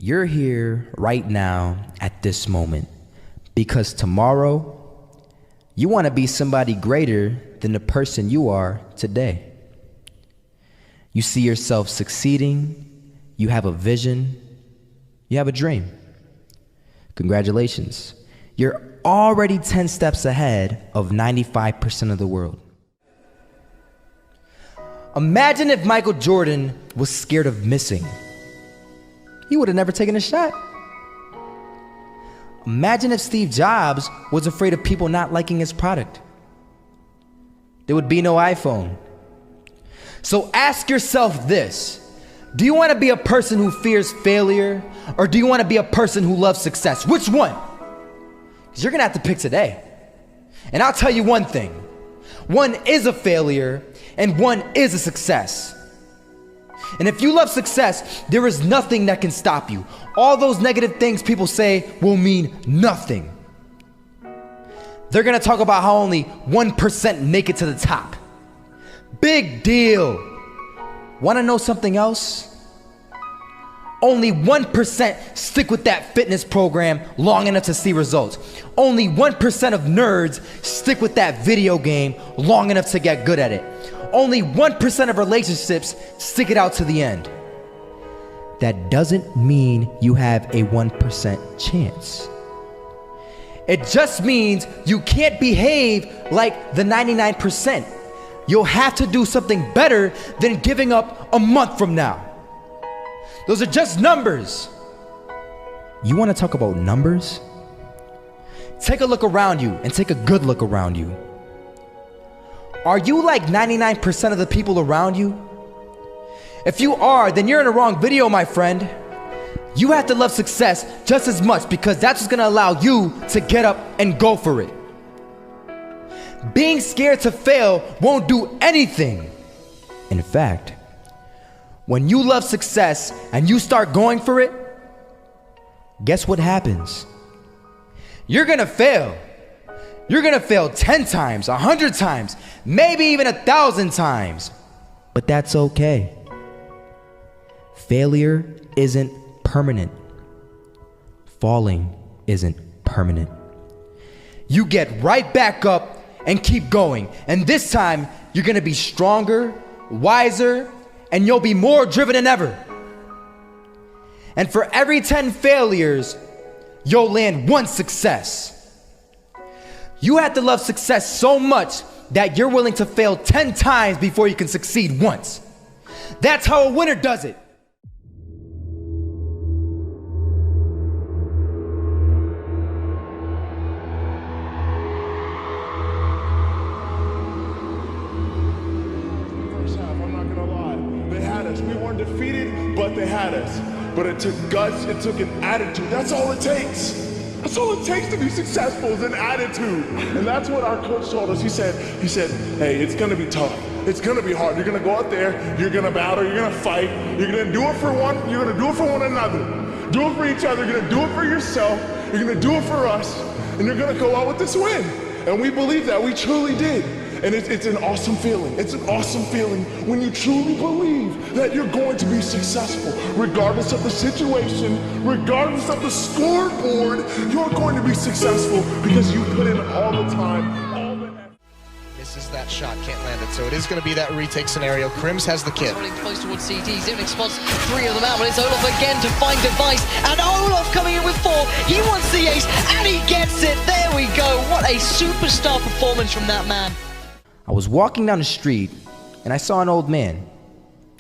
You're here right now at this moment because tomorrow you want to be somebody greater than the person you are today. You see yourself succeeding, you have a vision, you have a dream. Congratulations. You're already 10 steps ahead of 95% of the world. Imagine if Michael Jordan was scared of missing. He would have never taken a shot. Imagine if Steve Jobs was afraid of people not liking his product. There would be no iPhone. So ask yourself this: do you want to be a person who fears failure, or do you want to be a person who loves success? Which one? Because you're going to have to pick today. And I'll tell you one thing: one is a failure and one is a success. And if you love success, there is nothing that can stop you. All those negative things people say will mean nothing. They're gonna talk about how only 1% make it to the top. Big deal. Wanna know something else? Only 1% stick with that fitness program long enough to see results. Only 1% of nerds stick with that video game long enough to get good at it. Only 1% of relationships stick it out to the end. That doesn't mean you have a 1% chance. It just means you can't behave like the 99%. You'll have to do something better than giving up a month from now. Those are just numbers. You want to talk about numbers? Take a look around you and take a good look around you. Are you like 99% of the people around you? If you are, then you're in the wrong video, my friend. You have to love success just as much, because that's what's gonna allow you to get up and go for it. Being scared to fail won't do anything. In fact, when you love success and you start going for it, guess what happens? You're gonna fail. You're gonna fail 10 times, 100 times, maybe even 1,000 times. But that's okay. Failure isn't permanent. Falling isn't permanent. You get right back up and keep going. And this time, you're gonna be stronger, wiser, and you'll be more driven than ever. And for every 10 failures, you'll land one success. You have to love success so much that you're willing to fail 10 times before you can succeed once. That's how a winner does it. First half, I'm not gonna lie. They had us. We weren't defeated, but they had us. But it took guts, it took an attitude. That's all it takes. That's all it takes to be successful, is an attitude. And that's what our coach told us. He said, hey, it's gonna be tough. It's gonna be hard. You're gonna go out there, you're gonna battle, you're gonna fight, you're gonna do it for one, you're gonna do it for one another. Do it for each other, you're gonna do it for yourself, you're gonna do it for us, and you're gonna go out with this win. And we believe that, we truly did. And it's an awesome feeling. It's an awesome feeling when you truly believe that you're going to be successful. Regardless of the situation, regardless of the scoreboard, you're going to be successful because you put in all the time, all the effort. Misses that shot, can't land it. So it is going to be that retake scenario. Crims has the kid. Running close towards CT. Zivnik spots 3 of them out, but it's Olaf again to find device. And Olaf coming in with 4. He wants the ace, and he gets it. There we go. What a superstar performance from that man. I was walking down the street and I saw an old man.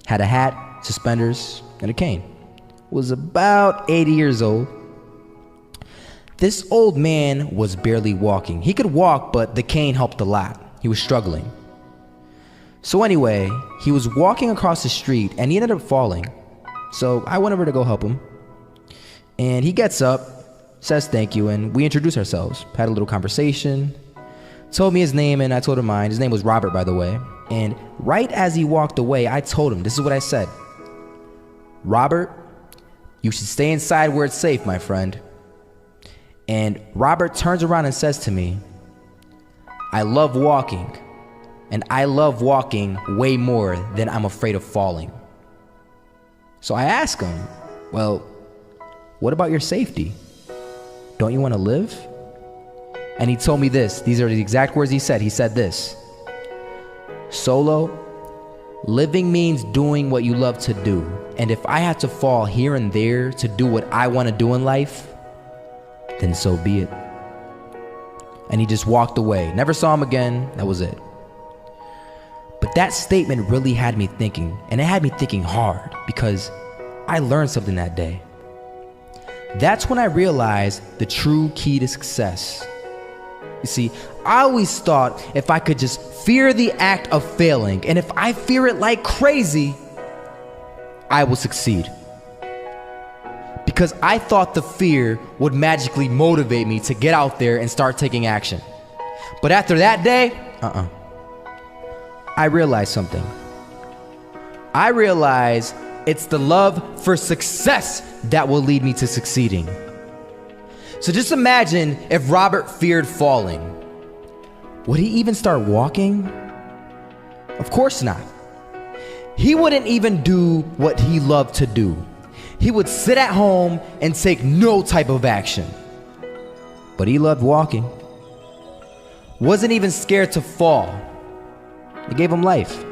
Had a hat, suspenders, and a cane. Was about 80 years old. This old man was barely walking. He could walk, but the cane helped a lot. He was struggling. So anyway, he was walking across the street and he ended up falling. So I went over to go help him. And he gets up, says thank you, and we introduced ourselves. Had a little conversation. Told me his name and I told him mine. His name was Robert, by the way. And right as he walked away, I told him, this is what I said. Robert, you should stay inside where it's safe, my friend. And Robert turns around and says to me, I love walking, and I love walking way more than I'm afraid of falling. So I ask him, well, what about your safety? Don't you want to live? And he told me this. These are the exact words he said. He said this: Solo, living means doing what you love to do. And if I had to fall here and there to do what I want to do in life, then so be it. And he just walked away. Never saw him again. That was it. But that statement really had me thinking, and it had me thinking hard, because I learned something that day. That's when I realized the true key to success. You see, I always thought if I could just fear the act of failing, and if I fear it like crazy, I will succeed. Because I thought the fear would magically motivate me to get out there and start taking action. But after that day, I realized something. I realized it's the love for success that will lead me to succeeding. So just imagine if Robert feared falling. Would he even start walking? Of course not. He wouldn't even do what he loved to do. He would sit at home and take no type of action. But he loved walking. Wasn't even scared to fall. It gave him life.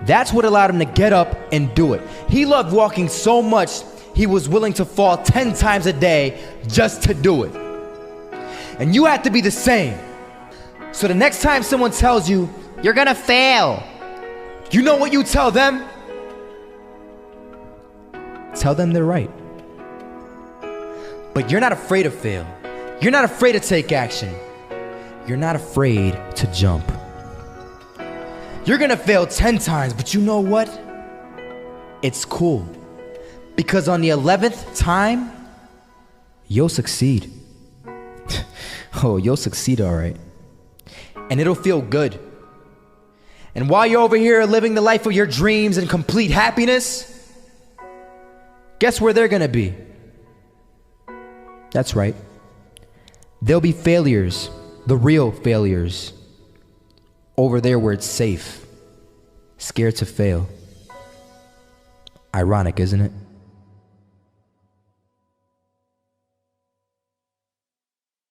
That's what allowed him to get up and do it. He loved walking so much, he was willing to fall 10 times a day just to do it. And you have to be the same. So the next time someone tells you, you're gonna fail, you know what you tell them? Tell them they're right. But you're not afraid to fail. You're not afraid to take action. You're not afraid to jump. You're gonna fail 10 times, but you know what? It's cool. Because on the 11th time, you'll succeed. Oh, you'll succeed, all right. And it'll feel good. And while you're over here living the life of your dreams and complete happiness, guess where they're gonna be? That's right. They'll be failures, the real failures. Over there where it's safe, scared to fail. Ironic, isn't it?